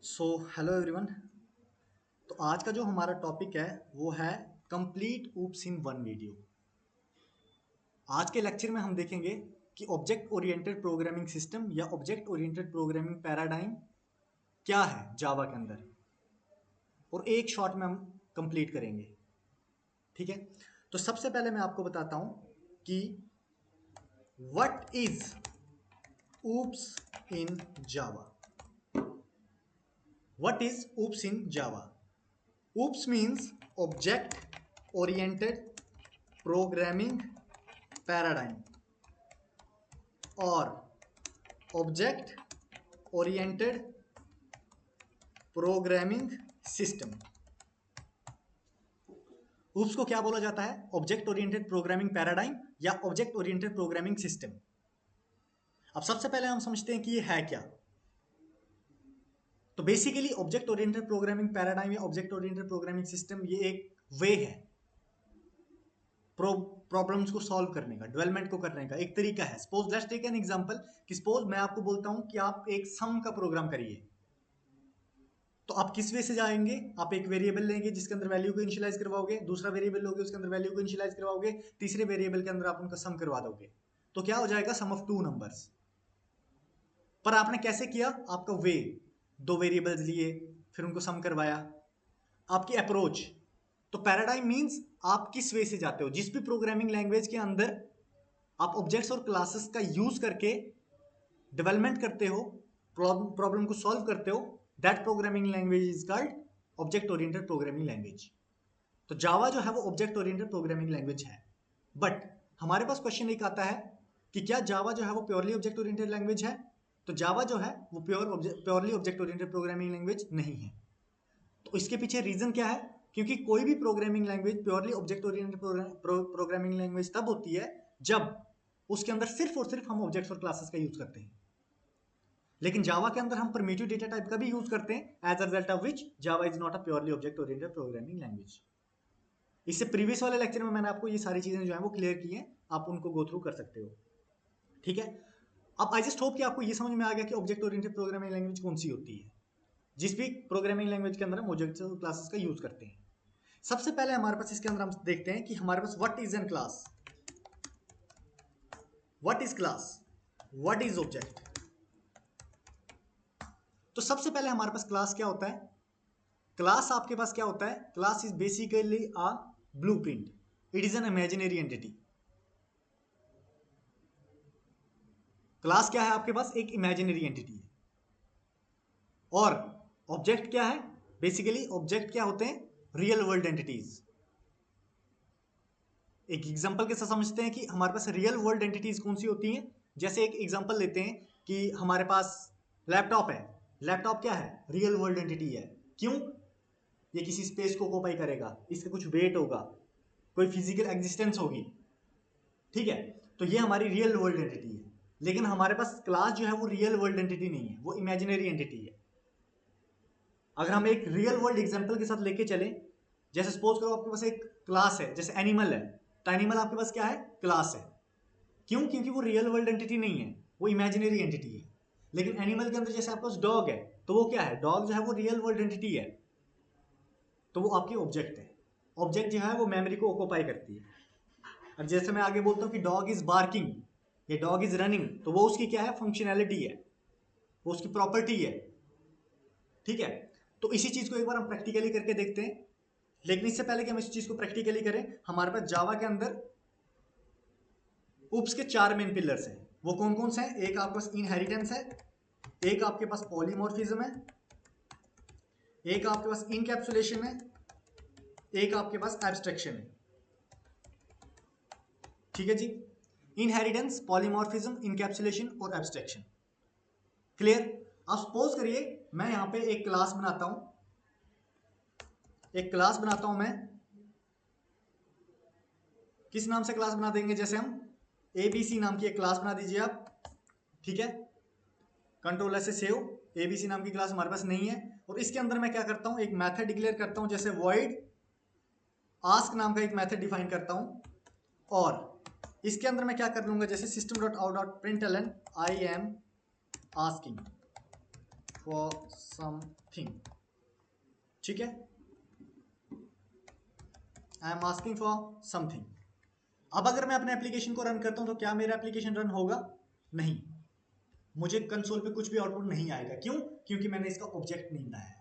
Hello everyone. तो आज का जो हमारा टॉपिक है वो है complete oops in one video. आज के लेक्चर में हम देखेंगे कि ऑब्जेक्ट ओरिएंटेड प्रोग्रामिंग सिस्टम या ऑब्जेक्ट ओरिएंटेड प्रोग्रामिंग पैराडाइम क्या है जावा के अंदर, और एक शॉट में हम कंप्लीट करेंगे। ठीक है, तो सबसे पहले मैं आपको बताता हूं कि what is oops in Java. What is oops in Java? OOPS means Object Oriented Programming Paradigm or Object Oriented Programming System। OOPS को क्या बोला जाता है? Object Oriented Programming Paradigm या Object Oriented Programming System। अब सबसे पहले हम समझते हैं कि ये है क्या। तो basically object oriented programming paradigm या ऑब्जेक्ट ओरिएंटेड प्रोग्रामिंग सिस्टम ये एक वे है प्रॉब्लम्स को सॉल्व करने का, डेवलपमेंट को करने का एक तरीका है। Suppose let's take an example कि सपोज मैं आपको बोलता हूं कि आप एक सम का प्रोग्राम करिए, तो आप किस वे से जाएंगे? आप एक वेरिएबल लेंगे जिसके अंदर वैल्यू को इनिशियलाइज करवाओगे, दूसरा वेरिएबल लोगे उसके अंदर वैल्यू को इनिशियलाइज करवाओगे, तीसरे वेरिएबल के अंदर आप उनका सम करवा दोगे। तो क्या हो जाएगा? सम ऑफ टू नंबर्स। पर आपने कैसे किया? आपका वे, दो वेरिएबल्स लिए फिर उनको सम करवाया, आपकी अप्रोच। तो पैराडाइम मींस आप किस वे से जाते हो। जिस भी प्रोग्रामिंग लैंग्वेज के अंदर आप ऑब्जेक्ट्स और क्लासेस का यूज करके डेवलपमेंट करते हो, प्रॉब्लम को सॉल्व करते हो, that programming language is called object oriented programming language. तो जावा जो है वो ऑब्जेक्ट ओरिएंटेड प्रोग्रामिंग लैंग्वेज है। बट हमारे पास क्वेश्चन एक आता है कि क्या जावा जो है वो प्योरली ऑब्जेक्ट ओरिएंटेड लैंग्वेज है? तो जावा जो है वो purely object oriented programming language नहीं है। तो इसके पीछे रीजन क्या है? क्योंकि कोई भी programming language purely object oriented programming language तब होती है जब उसके अंदर सिर्फ और सिर्फ हम ऑब्जेक्ट्स और क्लासेस का यूज करते हैं। लेकिन जावा के अंदर हम परमिटिव डेटा टाइप का भी यूज करते हैं, as a result of which Java is not a purely object oriented programming language. इससे प्रीवियस वाले लेक्चर में मैंने आपको ये सारी चीजें जो है वो क्लियर की हैं, आप उनको गो थ्रू कर सकते हो। ठीक है, अब आई जस्ट होप कि आपको ये समझ में आ गया कि ऑब्जेक्ट ओरिएंटेड प्रोग्रामिंग लैंग्वेज कौन सी होती है, जिस भी प्रोग्रामिंग लैंग्वेज के अंदर हम ऑब्जेक्ट्स और क्लासेस का यूज करते हैं। सबसे पहले हमारे पास इसके अंदर हम देखते हैं कि हमारे पास what is an class, what is class, what is object. तो सबसे पहले हमारे पास क्लास क्या होता है? क्लास आपके पास क्या होता है? Class is basically a blueprint, it is an imaginary entity. Class क्या है आपके पास? एक इमेजिनरी एंटिटी है। और ऑब्जेक्ट क्या है? बेसिकली ऑब्जेक्ट क्या होते हैं? Real world entities. एक एग्जांपल के साथ समझते हैं कि हमारे पास रियल वर्ल्ड एंटिटीज कौन सी होती हैं। जैसे एक एग्जांपल लेते हैं कि हमारे पास लैपटॉप है। लैपटॉप क्या है? रियल वर्ल्ड एंटिटी है। क्यों? ये किसी स्पेस को ऑक्यूपाई करेगा, इसका कुछ वेट होगा, कोई फिजिकल एग्जिस्टेंस होगी। ठीक है, तो ये हमारी रियल वर्ल्ड एंटिटी है। लेकिन हमारे पास क्लास जो है वो रियल वर्ल्ड एंटिटी नहीं है, वो इमेजिनरी एंटिटी है। अगर हम एक रियल वर्ल्ड एग्जांपल के साथ लेके चलें, जैसे सपोज करो आपके पास एक क्लास है, जैसे एनिमल है, तो एनिमल आपके पास क्या है? क्लास है। क्यों? क्योंकि वो रियल वर्ल्ड एंटिटी नहीं है, वो इमेजिनरी एंटिटी है। लेकिन एनिमल के अंदर जैसे आपके पास डॉग है, तो वो क्या है? डॉग जो है वो रियल वर्ल्ड एंटिटी है, तो वो आपकी ऑब्जेक्ट है। ऑब्जेक्ट जो है वो मेमोरी को ऑक्यूपाई करती है। और जैसे मैं आगे बोलता हूँ कि डॉग इज बार्किंग या डॉग इज रनिंग, तो वो उसकी क्या है? फंक्शनैलिटी है, वो उसकी प्रॉपर्टी है। ठीक है, तो इसी चीज को एक बार हम प्रैक्टिकली करके देखते हैं। लेकिन इससे पहले कि हम इस चीज को प्रैक्टिकली करें, हमारे पास जावा के अंदर उप्स के चार मेन पिलर्स हैं। वो कौन कौन से हैं? एक आपके पास इनहेरिटेंस है, एक आपके पास पॉलीमॉर्फिज्म है, एक आपके पास इनकैप्सुलेशन है, एक आपके पास एब्स्ट्रैक्शन है। ठीक है जी, इनहेरिटेंस, पॉलीमॉर्फिज्म, इनकैप्सुलेशन और एब्स्ट्रैक्शन। क्लियर? अब सपोज करिए मैं यहां पे एक क्लास बनाता हूं, एक क्लास बनाता हूं मैं। किस नाम से क्लास बना देंगे? जैसे हम एबीसी नाम की एक क्लास बना दीजिए आप। ठीक है, कंट्रोल ऐसे सेव। एबीसी नाम की क्लास हमारे पास नहीं है, और इसके अंदर मैं क्या करता हूं? एक मेथड डिक्लेयर करता हूं, जैसे void ask नाम का एक मेथड डिफाइन करता हूं। और इसके अंदर मैं क्या कर लूंगा? जैसे system.out.println I am asking for something, ठीक है, आई एम आस्किंग फॉर समथिंग। अब अगर मैं अपने एप्लीकेशन को रन करता हूं तो क्या मेरा एप्लीकेशन रन होगा? नहीं, मुझे कंसोल पे कुछ भी आउटपुट नहीं आएगा। क्यों? क्योंकि मैंने इसका ऑब्जेक्ट नहीं बनाया है।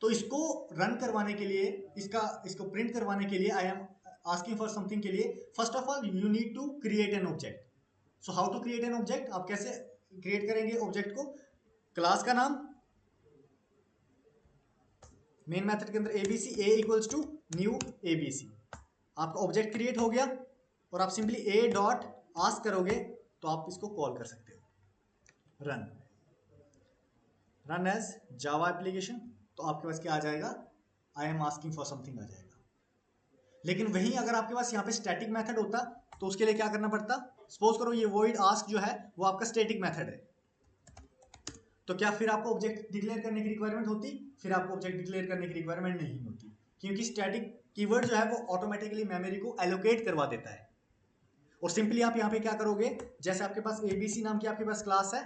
तो इसको रन करवाने के लिए, इसको प्रिंट करवाने के लिए, I am asking for something के लिए, first of all you need to create an object. So how to create an object? आप कैसे क्रिएट करेंगे ऑब्जेक्ट को? क्लास का नाम, मेन मेथड के अंदर ABC, a equals to new ABC, आपका ऑब्जेक्ट क्रिएट हो गया और आप सिंपली ए डॉट आस्क करोगे तो आप इसको कॉल कर सकते हो, रन एज जावा एप्लीकेशन। तो आपके पास क्या आ जाएगा? I am asking for something आ जाएगा। लेकिन वहीं अगर आपके पास यहाँ पे स्टैटिक मेथड होता तो उसके लिए क्या करना पड़ता? सपोज करो ये वॉइड आस्क जो है वो आपका स्टैटिक मेथड है, तो क्या फिर आपको ऑब्जेक्ट डिक्लेयर करने की रिक्वायरमेंट होती? फिर आपको ऑब्जेक्ट डिक्लेयर करने की रिक्वायरमेंट नहीं होती, क्योंकि स्टैटिक कीवर्ड जो है वो ऑटोमेटिकली मेमोरी को एलोकेट करवा देता है। और सिंपली आप यहाँ पे क्या करोगे, जैसे आपके पास एबीसी नाम की आपके पास क्लास है,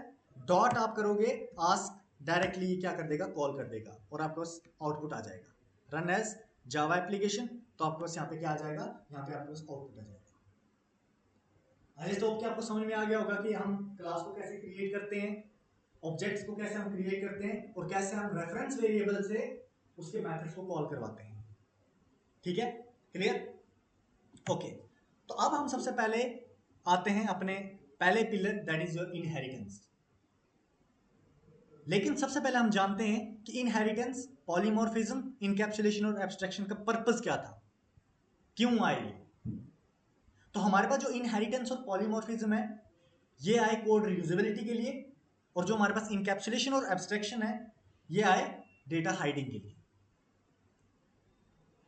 डॉट आप करोगे आस्क, डायरेक्टली क्या कर देगा? कॉल कर देगा और आपके पास आउटपुट आ जाएगा, रन एज जावा एप्लीकेशन। तो आपके पास यहाँ पे क्या आ जाएगा? यहाँ पे आपके पास आउटपुट आ जाएगा। आई होप कि आपको समझ में आ गया होगा कि हम क्लास को कैसे क्रिएट करते हैं, ऑब्जेक्ट्स को कैसे हम क्रिएट करते हैं और कैसे हम रेफरेंस वेरिएबल से उसके मेथड्स को कॉल करवाते हैं। ठीक है, क्लियर? ओके, तो अब हम सबसे पहले आते हैं अपने पहले pillar, that is your inheritance. लेकिन सबसे पहले हम जानते हैं कि इनहेरिटेंस, पॉलीमॉर्फिज्म, इनकैप्सुलेशन और एब्स्ट्रैक्शन का पर्पस क्या था, क्यों आए ये? तो हमारे पास जो इनहेरिटेंस और पॉलीमॉर्फिज्म है ये आए कोड रियूजेबिलिटी के लिए, और जो हमारे पास इनकैप्सुलेशन और एब्स्ट्रैक्शन है ये आए डेटा हाइडिंग के लिए।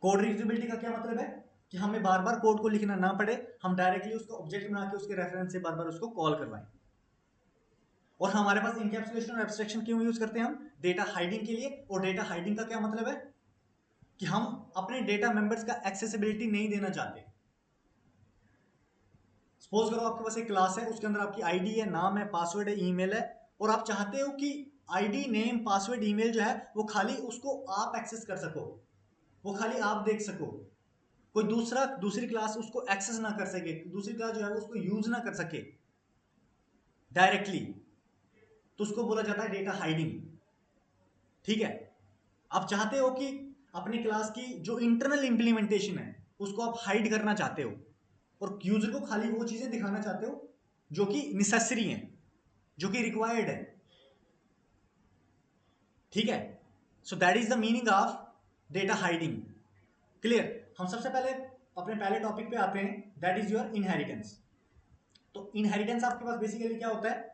कोड रियूजेबिलिटी का क्या मतलब है? कि हमें बार बार कोड को लिखना ना पड़े, हम डायरेक्टली उसको ऑब्जेक्ट बना के उसके रेफरेंस से बार बार उसको कॉल करवाएं। और हमारे पास इनकैप्सुलेशन और एब्स्ट्रैक्शन क्यों यूज करते हैं हम? डेटा हाइडिंग के लिए। और डेटा हाइडिंग का क्या मतलब है? कि हम अपने डेटा मेंबर्स का एक्सेसिबिलिटी नहीं देना चाहते। सपोज करो आपके पास एक क्लास है, उसके अंदर आपकी आईडी है, नाम है, पासवर्ड है, ईमेल है, और आप चाहते हो कि आईडी, नेम, पासवर्ड, ईमेल जो है वो खाली उसको आप एक्सेस कर सको, वो खाली आप देख सको, कोई दूसरी क्लास उसको एक्सेस ना कर सके, दूसरी क्लास जो है उसको यूज ना कर सके डायरेक्टली, तो उसको बोला जाता है डेटा हाइडिंग। ठीक है, आप चाहते हो कि अपनी क्लास की जो इंटरनल इंप्लीमेंटेशन है उसको आप हाइड करना चाहते हो और यूजर को खाली वो चीजें दिखाना चाहते हो जो कि नेसेसरी हैं, जो कि रिक्वायर्ड है। ठीक है, so that is the meaning of data hiding. Clear? हम सबसे पहले अपने पहले टॉपिक पे आते हैं, दैट इज योर इनहेरिटेंस। तो इनहेरिटेंस आपके पास बेसिकली क्या होता है?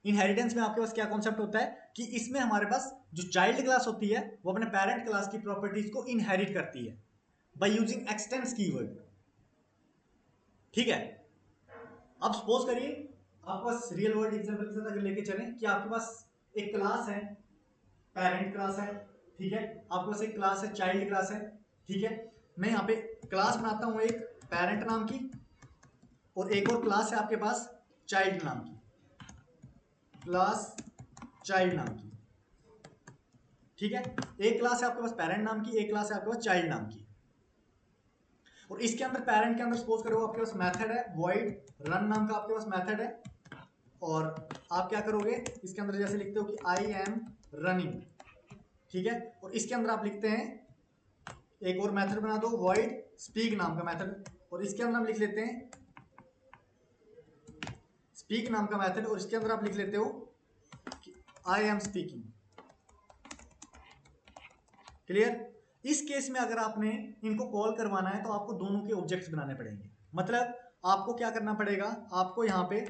इनहेरिटेंस में आपके पास क्या कॉन्सेप्ट होता है कि इसमें हमारे पास जो चाइल्ड क्लास होती है वो अपने पेरेंट क्लास की प्रॉपर्टीज को इनहेरिट करती है बाय यूजिंग एक्सटेंस कीवर्ड। ठीक है, अब सपोज करिए आपके पास रियल वर्ल्ड एग्जांपल के साथ अगर लेके चलें कि आपके पास एक क्लास है, पेरेंट क्लास है, ठीक है, आपके पास एक क्लास है, चाइल्ड क्लास है, ठीक है, मैं यहाँ पे क्लास बनाता हूँ एक पेरेंट नाम की, और एक और क्लास है आपके पास चाइल्ड नाम की, क्लास चाइल्ड नाम की। ठीक है, एक क्लास है आपके पास पेरेंट नाम की, एक क्लास है आपके पास चाइल्ड नाम की, और इसके अंदर पेरेंट के अंदर सपोज करो आपके पास मेथड है void रन नाम का, आपके पास मेथड है, और आप क्या करोगे इसके अंदर जैसे लिखते हो कि आई एम रनिंग, ठीक है, और इसके अंदर आप लिखते हैं एक और मेथड बना दो void speak नाम का मेथड, और इसके अंदर हम लिख लेते हैं speak नाम का मेथड, और इसके अंदर आप लिख लेते हो कि आई एम स्पीकिंग। क्लियर? इस केस में अगर आपने इनको कॉल करवाना है तो आपको दोनों के ऑब्जेक्ट्स बनाने पड़ेंगे। मतलब आपको क्या करना पड़ेगा, आपको यहाँ पे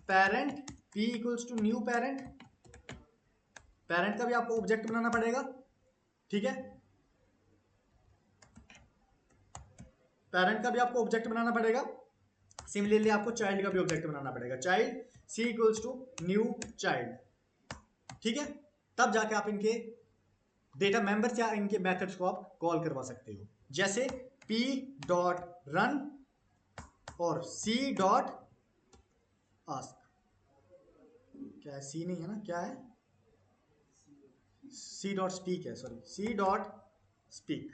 parent p equals to new parent, parent का भी आपको ऑब्जेक्ट बनाना पड़ेगा। ठीक है, पेरेंट का भी आपको ऑब्जेक्ट बनाना पड़ेगा। सिमिलरली आपको चाइल्ड का भी ऑब्जेक्ट बनाना पड़ेगा, child c equals to new child. ठीक है, तब जाके आप इनके डेटा मेंबर्स या इनके मेथड्स को आप कॉल करवा सकते हो, जैसे p डॉट रन और c डॉट आस्क। क्या है? c नहीं है ना, क्या है? सी डॉट स्पीक है, sorry C dot speak.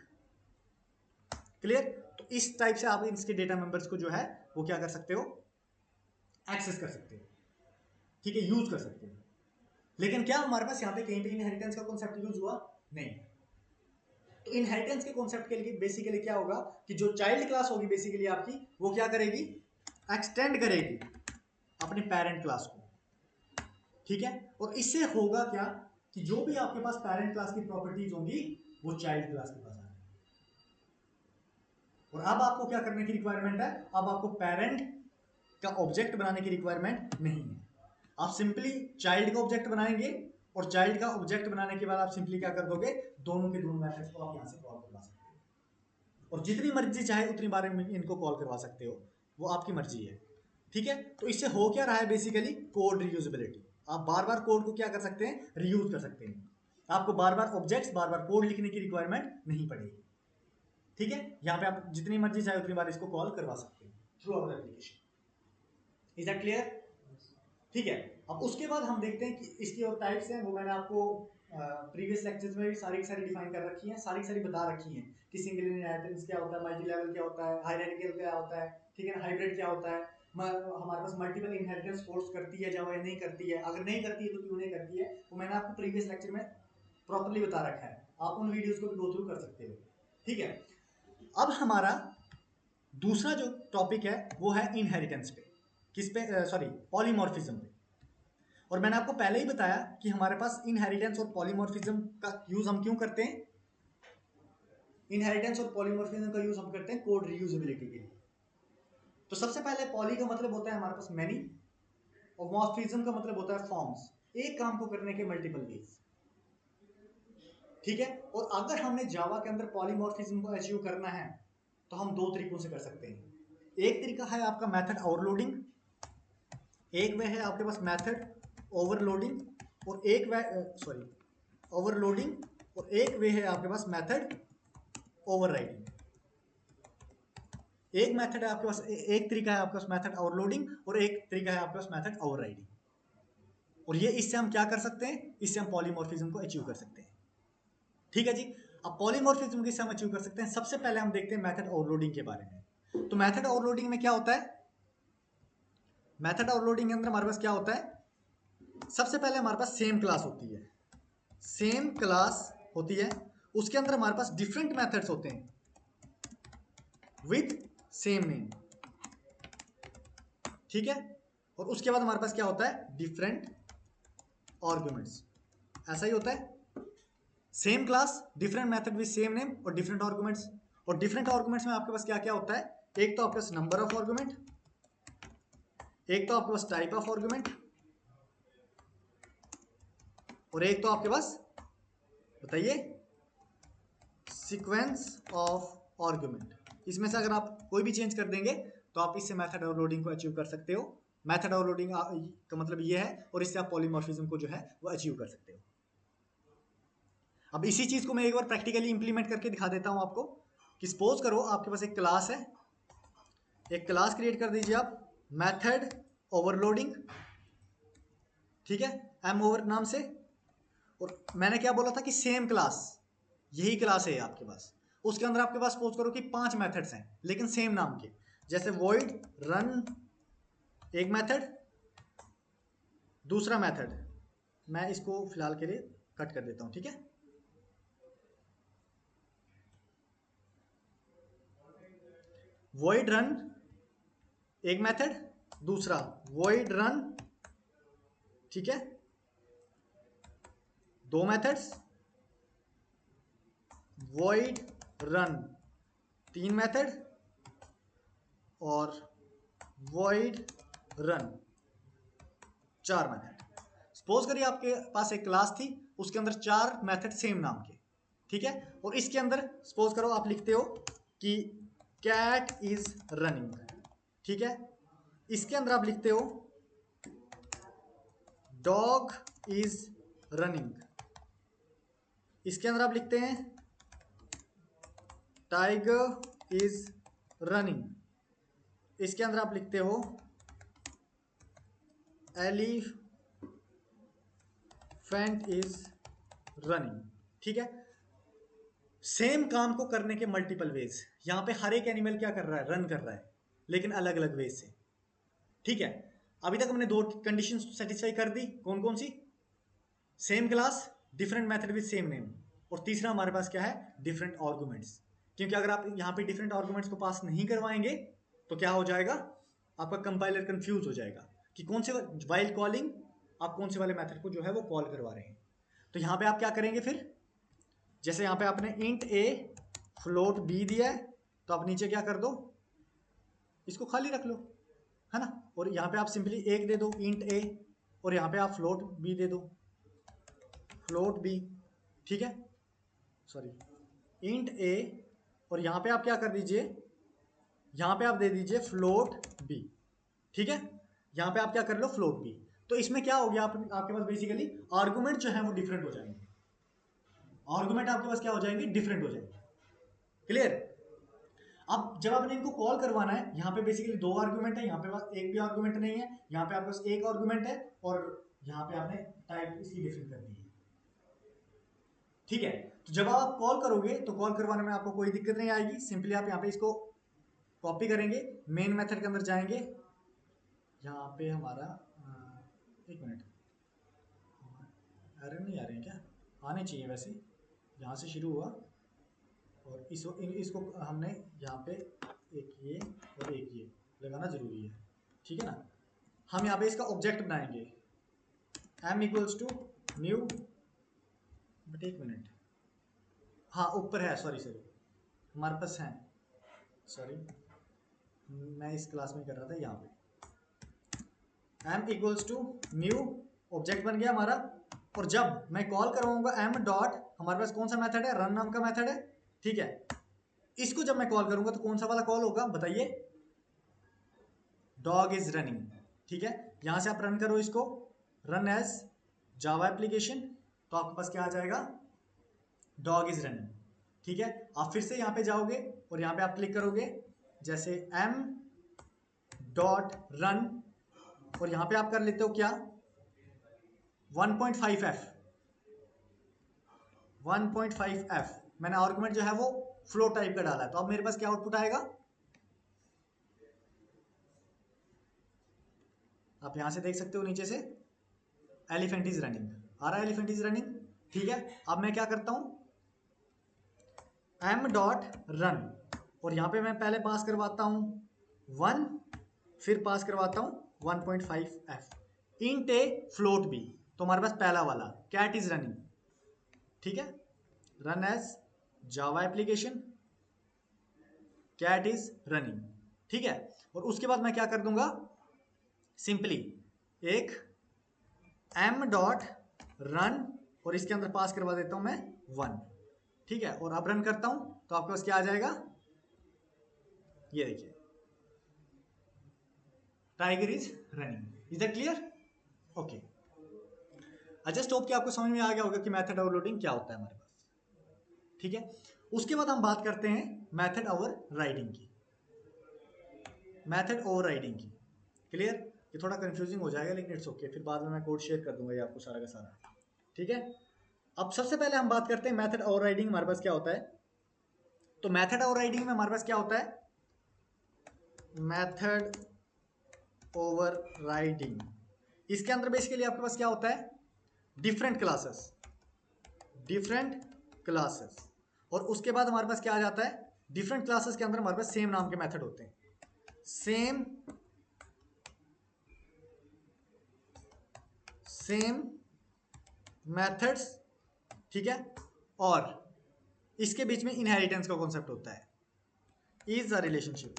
Clear? तो इस टाइप से आप इसके डेटा मेंबर्स को जो है वो क्या कर सकते हो, एक्सेस कर सकते हो, ठीक है, यूज कर सकते हो। लेकिन क्या हमारे पास यहाँ पे कहीं पे इनहेरिटेंस का कॉन्सेप्ट यूज हुआ? नहीं। तो इनहेरिटेंस के कॉन्सेप्ट के लिए बेसिकली क्या होगा कि जो चाइल्ड क्लास होगी बेसिकली आपकी, वो क्या करेगी, एक्सटेंड करेगी अपने पेरेंट क्लास को, ठीक है। और इससे होगा क्या कि जो भी आपके पास पेरेंट क्लास की प्रॉपर्टीज होंगी वो चाइल्ड क्लास के पास आ जाएगी। और अब आपको क्या करने की रिक्वायरमेंट है, अब आपको पेरेंट का ऑब्जेक्ट बनाने की रिक्वायरमेंट नहीं है। आप सिंपली चाइल्ड का ऑब्जेक्ट बनाएंगे और चाइल्ड का ऑब्जेक्ट बनाने के बाद आप सिंपली क्या कर दोगे, दोनों के दोनों मेथड्स को आप यहां से कॉल करवा सकते हो और जितनी मर्जी चाहे उतनी बार इनको कॉल करवा सकते हो, वो आपकी मर्जी है, ठीक है। तो इससे हो क्या रहा है बेसिकली, कोड रीयूजेबिलिटी। आप बार बार कोड को क्या कर सकते हैं, रीयूज कर सकते हैं। आपको बार बार ऑब्जेक्ट्स, बार बार कोड लिखने की रिक्वायरमेंट नहीं पड़ेगी, ठीक है। यहाँ पे आप जितनी मर्जी चाहे उतनी बार इसको कॉल करवा सकते हैं through our application. Is that clear? ठीक है। अब उसके बाद हम देखते हैं कि इसकी और टाइप्स हैं, वो मैंने आपको प्रीवियस लेक्चर्स में भी सारी की सारी डिफाइन कर रखी हैं, सारी की सारी बता रखी हैं कि सिंगल इनहेरिटेंस क्या होता है, मल्टी लेवल क्या होता है, हायरार्किकल क्या होता है, ठीक है, हाइब्रिड क्या होता है, हमारे पास मल्टीपल इनहेरिटेंस फोर्स करती है जावा या नहीं करती है, अगर नहीं करती है तो क्यों नहीं करती है, वो मैंने आपको प्रीवियस लेक्चर में प्रॉपर्ली बता रखा है। आप उन वीडियोस को भी गो थ्रू कर सकते हो, ठीक है। अब हमारा दूसरा जो टॉपिक है वो है इनहेरिटेंस पे, किस पे, सॉरी पॉलीमॉर्फिज्म पे। और मैंने आपको पहले ही बताया कि हमारे पास इनहेरिटेंस और पॉलीमॉर्फिज्म का यूज हम क्यों करते हैं। इनहेरिटेंस और पॉलीमॉर्फिज्म का यूज हम करते हैं कोड रीयूजेबिलिटी के लिए। तो सबसे पहले पॉली का मतलब होता है हमारे पास मैनी, और मॉर्फिज्म का मतलब होता है फॉर्म्स, एक काम को करने के मल्टीपल वेज, ठीक है। और अगर हमने जावा के अंदर पॉलीमॉर्फिज्म को अचीव करना है तो हम दो तरीकों से कर सकते हैं। एक तरीका है आपका मेथड ओवरलोडिंग, एक वे है आपके पास मेथड ओवरलोडिंग, और एक वे, सॉरी ओवरलोडिंग, और एक वे है आपके पास मेथड ओवरराइडिंग। एक मेथड है आपके पास, एक तरीका है आपके पास मेथड ओवरलोडिंग, और एक तरीका है आपके पास मेथड ओवरराइडिंग। और ये इससे हम क्या कर सकते हैं, इससे हम पॉलीमॉर्फिज्म को अचीव कर सकते हैं, ठीक है जी। अब पॉलीमॉर्फिज्म किससे हम अचीव कर सकते हैं, सबसे पहले हम देखते हैं मेथड ओवरलोडिंग के बारे में। तो मेथड ओवरलोडिंग में क्या होता है, मेथड ओवरलोडिंग के अंदर हमारे पास क्या होता है, सबसे पहले हमारे पास सेम क्लास होती है, सेम क्लास होती है, उसके अंदर हमारे पास डिफरेंट मेथड्स होते हैं विद सेम नेम, ठीक है। और उसके बाद हमारे पास क्या होता है, डिफरेंट आर्गुमेंट्स, ऐसा ही होता है, same class, different method with same name और डिफरेंट आर्गुमेंट्स। और डिफरेंट आर्गुमेंट्स में आपके पास क्या क्या होता है, एक तो आपके पास नंबर ऑफ आर्गुमेंट, एक तो आपके पास टाइप ऑफ आर्गुमेंट, और एक तो आपके पास बताइए सीक्वेंस ऑफ आर्गुमेंट। इसमें से अगर आप कोई भी चेंज कर देंगे तो आप इससे मेथड ओवरलोडिंग को अचीव कर सकते हो। मेथड ओवरलोडिंग का मतलब ये है, और इससे आप पॉलीमॉर्फिज्म को जो है वो अचीव कर सकते हो। अब इसी चीज को मैं एक बार प्रैक्टिकली इंप्लीमेंट करके दिखा देता हूं आपको कि सपोज करो आपके पास एक क्लास है, एक क्लास क्रिएट कर दीजिए आप मेथड ओवरलोडिंग, ठीक है, एम ओवर नाम से। और मैंने क्या बोला था कि सेम क्लास, यही क्लास है आपके पास, उसके अंदर आपके पास सपोज करो कि 5 मेथड्स हैं लेकिन सेम नाम के, जैसे void रन एक मेथड, दूसरा मेथड, मैं इसको फिलहाल के लिए कट कर देता हूं, ठीक है। void रन एक मेथड, दूसरा void रन, ठीक है, दो मेथड्स, void रन 3 मेथड, और void रन 4 मेथड। सपोज करिए आपके पास एक क्लास थी, उसके अंदर 4 मेथड सेम नाम के, ठीक है। और इसके अंदर सपोज करो आप लिखते हो कि कैट इज रनिंग, ठीक है। इसके अंदर आप लिखते हो डॉग इज रनिंग, इसके अंदर आप लिखते हैं टाइगर इज रनिंग, इसके अंदर आप लिखते हो एलिफेंट इज रनिंग। ठीक है, सेम काम को करने के मल्टीपल वेज। यहाँ पे हर एक एनिमल क्या कर रहा है, रन कर रहा है, लेकिन अलग अलग वेज से। ठीक है, अभी तक हमने दो कंडीशन सेटिस्फाई कर दी, कौन कौन सी? Same class, different method with same name, और तीसरा हमारे पास क्या है, डिफरेंट आर्गुमेंट्स। क्योंकि अगर आप यहाँ पे डिफरेंट आर्गुमेंट्स को पास नहीं करवाएंगे तो क्या हो जाएगा, आपका कंपाइलर कंफ्यूज हो जाएगा कि कौन से वाइल कॉलिंग आप कौन से वाले मेथड को जो है वो कॉल करवा रहे हैं। तो यहाँ पे आप क्या करेंगे फिर, जैसे यहाँ पे आपने इंट ए फ्लोट बी दिया है, तो आप नीचे क्या कर दो, इसको खाली रख लो, है ना, और यहाँ पे आप सिंपली एक दे दो इंट ए, और यहाँ पे आप फ्लोट बी दे दो, फ्लोट बी। ठीक है, सॉरी इंट ए, और यहाँ पे आप क्या कर दीजिए, यहाँ पे आप दे दीजिए फ्लोट बी। ठीक है, यहाँ पे आप क्या कर लो, फ्लोट बी। तो इसमें क्या हो गया, आपके पास बेसिकली आर्गुमेंट जो है वो डिफरेंट हो जाएंगे, आर्गुमेंट आपके पास क्या हो जाएंगे, डिफरेंट हो जाएंगे। क्लियर? अब जब आपने इनको कॉल करवाना है, यहाँ पे बेसिकली दो आर्गुमेंट है, यहाँ पे पास एक भी आर्गुमेंट नहीं है, यहाँ पे आपके पास एक आर्गुमेंट है, और यहाँ पे आपने टाइप इसकी डिफरेंट कर दी है। ठीक है, तो जब आप कॉल करोगे तो कॉल करवाने में आपको कोई दिक्कत नहीं आएगी। सिंपली आप यहाँ पे इसको कॉपी करेंगे, मेन मेथड के अंदर जाएंगे, यहाँ पे हमारा एक मिनट, एरर नहीं आ रहे हैं क्या, आने चाहिए वैसे, यहाँ से शुरू हुआ और इसको हमने यहाँ पे एक ये और एक ये लगाना जरूरी है। ठीक है ना, हम यहाँ पे इसका ऑब्जेक्ट बनाएंगे, m equals to new, but एक मिनट, हाँ ऊपर है, सॉरी हमारे पास है, सॉरी मैं इस क्लास में कर रहा था, यहाँ पे m equals to new, object बन गया हमारा। और जब मैं कॉल करवाऊंगा m डॉट, हमारे पास कौन सा मेथड है, रन नाम का मेथड है। ठीक है, इसको जब मैं कॉल करूंगा तो कौन सा वाला कॉल होगा बताइए, डॉग इज रनिंग। ठीक है, यहां से आप रन करो इसको, रन एज जावा एप्लीकेशन, तो आपके पास क्या आ जाएगा, डॉग इज रनिंग। ठीक है, आप फिर से यहाँ पे जाओगे और यहाँ पे आप क्लिक करोगे, जैसे m डॉट रन, और यहाँ पे आप कर लेते हो क्या, 1.5f, 1.5f मैंने आर्गुमेंट जो है वो फ्लो टाइप का डाला है, तो अब मेरे पास क्या आउटपुट आएगा, आप यहां से देख सकते हो नीचे से, एलिफेंट इज रनिंग आ रहा है, एलिफेंट इज रनिंग। ठीक है, अब मैं क्या करता हूं, m डॉट रन, और यहां पे मैं पहले पास करवाता हूं 1, फिर पास करवाता हूं 1.5f, इंट ए फ्लोट बी, तो हमारे पास पहला वाला कैट इज रनिंग। ठीक है, run as Java application, cat is running. ठीक है, और उसके बाद मैं क्या कर दूंगा, सिंपली एक m डॉट रन, और इसके अंदर पास करवा देता हूं मैं 1। ठीक है, और अब रन करता हूं तो आपके पास क्या आ जाएगा, ये देखिए, tiger is running. Is that clear? Okay, I just hope कि आपको समझ में आ गया होगा कि मेथड ओवरलोडिंग क्या होता है हमारे पास। ठीक है, उसके बाद हम बात करते हैं मेथड ओवरराइडिंग की, मेथड ओवरराइडिंग की। क्लियर? ये थोड़ा कंफ्यूजिंग हो जाएगा लेकिन इट्स ओके, फिर बाद में मैं कोड शेयर कर दूंगा ये आपको सारा का सारा। ठीक है, अब सबसे पहले हम बात करते हैं मेथड ओवरराइडिंग हमारे पास क्या होता है। तो मेथड ओवरराइडिंग में हमारे पास क्या होता है, मेथड ओवरराइडिंग, इसके अंदर बेसिकली आपके पास क्या होता है, डिफरेंट क्लासेस, डिफरेंट क्लासेस, और उसके बाद हमारे पास क्या आ जाता है, डिफरेंट क्लासेस के अंदर हमारे पास सेम नाम के मेथड होते हैं, सेम मेथड्स। ठीक है, और इसके बीच में इनहेरिटेंस का कॉन्सेप्ट होता है, इज अ रिलेशनशिप।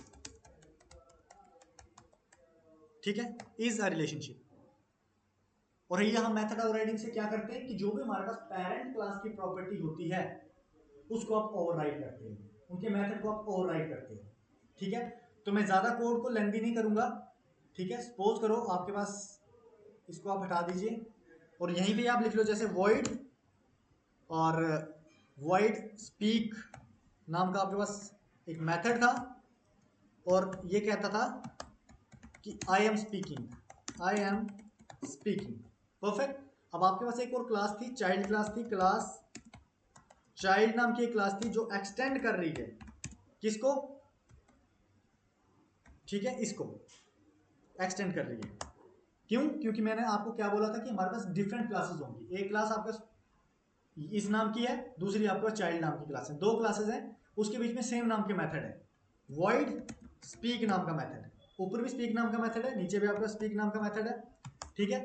ठीक है, इज अ रिलेशनशिप, और ये हम मेथड ओवरराइडिंग से क्या करते हैं कि जो भी हमारे पास पेरेंट क्लास की प्रॉपर्टी होती है उसको आप ओवरराइड करते हैं, उनके मेथड को आप ओवरराइड करते हैं। ठीक है, तो मैं ज्यादा कोड को लेंथी नहीं करूंगा। ठीक है, सपोज करो आपके पास, इसको आप हटा दीजिए और यहीं पे आप लिख लो जैसे void, और void speak नाम का आपके पास एक मेथड था, और ये कहता था कि आई एम स्पीकिंग, परफेक्ट। अब आपके पास एक और क्लास थी, चाइल्ड क्लास थी, क्लास चाइल्ड नाम की एक क्लास थी जो एक्सटेंड कर रही है किसको, ठीक है, इसको एक्सटेंड कर रही है। क्यों? क्योंकि मैंने आपको क्या बोला था कि हमारे पास डिफरेंट क्लासेस होंगी। एक क्लास आपके पास इस नाम की है, दूसरी आपके पास चाइल्ड नाम की क्लास है, दो क्लासेस हैं, उसके बीच में सेम नाम के मेथड है, वॉइड स्पीक नाम का मेथड है। ऊपर भी स्पीक नाम का मेथड है, नीचे भी आपका स्पीक नाम का मेथड है, ठीक है।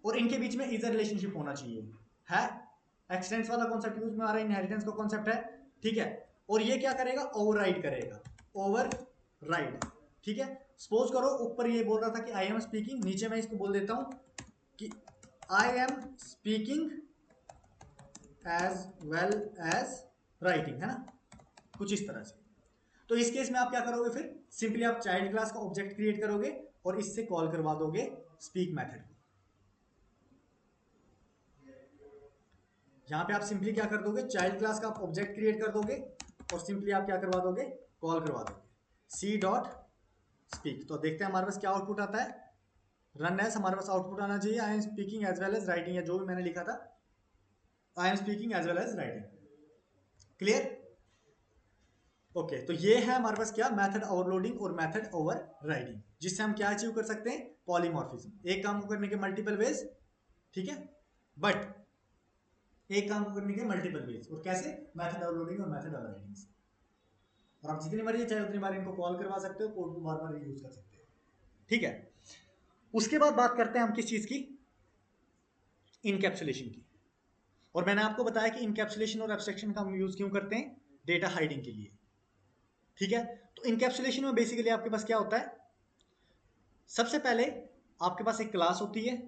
और इनके बीच में इज अ रिलेशनशिप होना चाहिए, है एक्सटेंस वाला कॉन्सेप्ट यूज में आ रहा है, इनहेरिटेंस का कॉन्सेप्ट है, ठीक है। और ये क्या करेगा, ओवरराइड करेगा, ओवरराइड, ठीक है। सपोज करो ऊपर ये बोल रहा था कि आई एम स्पीकिंग, नीचे मैं इसको बोल देता हूं कि I am speaking as well as writing, है ना, कुछ इस तरह से। तो इस केस में आप क्या करोगे, फिर सिंपली आप चाइल्ड क्लास का ऑब्जेक्ट क्रिएट करोगे और इससे कॉल करवा दोगे स्पीक मेथड को। यहां पे आप सिंपली क्या कर दोगे, चाइल्ड क्लास का आप ऑब्जेक्ट क्रिएट कर दोगे और सिंपली आप क्या करवा दोगे, कॉल करवा दोगे सी डॉट स्पीक। तो देखते हैं हमारे पास क्या आउटपुट आता है। रन एज हमारे पास आउटपुट आना चाहिए I am speaking as well as writing, या जो भी मैंने लिखा था, I am speaking as well as writing. Clear? Okay, तो ये है हमारे पास क्या, मेथड ओवरलोडिंग और मेथड ओवर राइडिंग, जिससे हम क्या अचीव कर सकते हैं, पॉलीमॉर्फिज्म। एक काम को करने के मल्टीपल वेज, ठीक है, बट एक काम को करने के मल्टीपल वेज, और कैसे, मेथड ओवरलोडिंग और मेथड ओवर राइडिंग से। और आप जितनी बार चाहे उतनी बार इनको कॉल करवा सकते हो, कोड को बार बार यूज कर सकते हो, ठीक है। उसके बाद बात करते हैं हम किस चीज की, इनकैप्सुलेशन की। और मैंने आपको बताया कि इनकैप्सुलेशन और एब्स्ट्रैक्शन का हम यूज क्यों करते हैं, डेटा हाइडिंग के लिए, ठीक है। तो इनकैप्सुलेशन में बेसिकली आपके पास क्या होता है, सबसे पहले आपके पास एक क्लास होती है।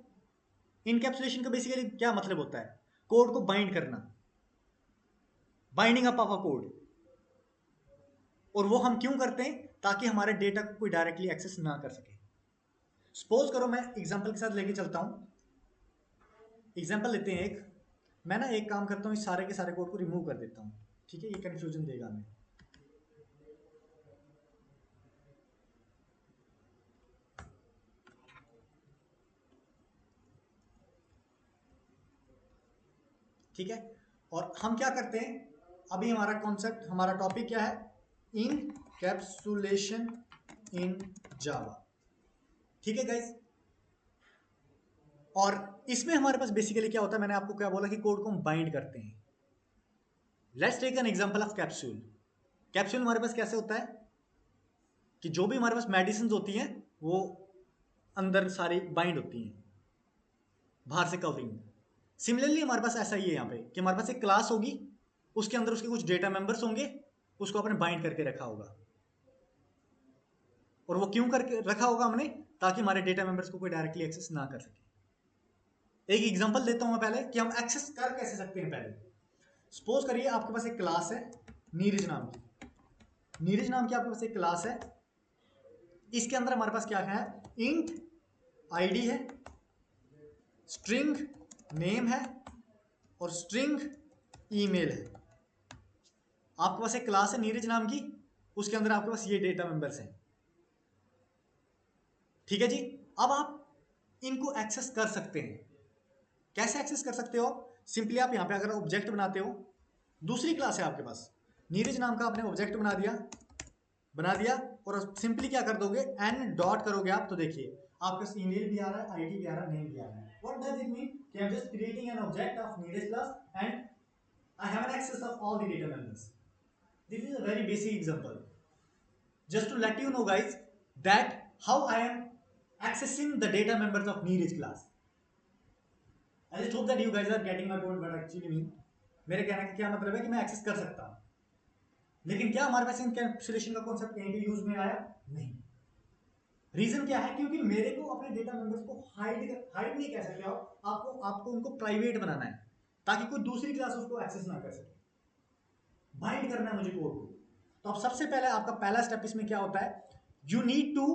इनकैप्सुलेशन का बेसिकली क्या मतलब होता है, कोड को बाइंड करना, binding up of a code. और वो हम क्यों करते हैं, ताकि हमारे डेटा को कोई डायरेक्टली एक्सेस ना कर सके। सपोज करो मैं एग्जांपल के साथ लेके चलता हूं, एग्जांपल लेते हैं एक, मैं ना एक काम करता हूं, इस सारे के सारे कोड को रिमूव कर देता हूं, ठीक है, ये कंफ्यूजन देगा हमें। ठीक है, और हम क्या करते हैं, अभी हमारा कॉन्सेप्ट, हमारा टॉपिक क्या है, इनकैप्सुलेशन इन जावा, ठीक है गाइस। और इसमें हमारे पास बेसिकली क्या होता है, मैंने आपको क्या बोला कि कोड को हम बाइंड करते हैं। Let's take an example of capsule. Capsule हमारे पास कैसे होता है कि जो भी हमारे पास मेडिसिन होती हैं वो अंदर सारी बाइंड होती हैं, बाहर से कवरिंग। सिमिलरली हमारे पास ऐसा ही है यहाँ पे कि हमारे पास एक क्लास होगी, उसके अंदर उसके कुछ डेटा मेंबर्स होंगे, उसको आपने बाइंड करके रखा होगा। और वो क्यों करके रखा होगा हमने, ताकि हमारे डेटा मेंबर्स को कोई डायरेक्टली एक्सेस ना कर सके। एक एग्जांपल देता हूं मैं पहले कि हम एक्सेस कर कैसे सकते हैं। पहले सपोज करिए आपके पास एक क्लास है नीरज नाम की, नीरज नाम की आपके पास एक क्लास है, इसके अंदर हमारे पास क्या है, इंट आईडी है, स्ट्रिंग नेम है और स्ट्रिंग ईमेल है। आपके पास एक क्लास है नीरज नाम की, उसके अंदर आपके पास ये डेटा मेंबर्स हैं, ठीक है जी। अब आप इनको एक्सेस कर सकते हैं। कैसे एक्सेस कर सकते हो, सिंपली आप यहां पे अगर ऑब्जेक्ट बनाते हो, दूसरी क्लास है आपके पास, नीरज नाम का आपने ऑब्जेक्ट बना दिया और सिंपली क्या कर दोगे, एन डॉट करोगे आप, तो देखिए आपके पास ईमेल भी आ रहा है, आईडी भी आ रहा है, नेम भी आ रहा है। व्हाट डज इट मीन कि I am just creating an object of Neeraj class and I have an access of all the data members. This is a very basic example, just to let you know guys that how I am accessing the data members of Neeraj class. I just hope that you guys are getting my point what actually mean. मेरे कहने का क्या मतलब है कि मैं access कर सकता हूं, लेकिन क्या हमारे पास इनकैप्सुलेशन का कॉन्सेप्ट कहीं भी यूज में आया नहीं। रीजन क्या है, क्योंकि मेरे को अपने डेटा मेंबर्स को हाइड नहीं कह सकते आप, आपको उनको प्राइवेट बनाना है ताकि कोई दूसरी क्लास उसको एक्सेस ना कर सके। बाइंड करना है मुझे कोड को। तो अब सबसे पहले आपका पहला स्टेप इसमें क्या होता है, you need to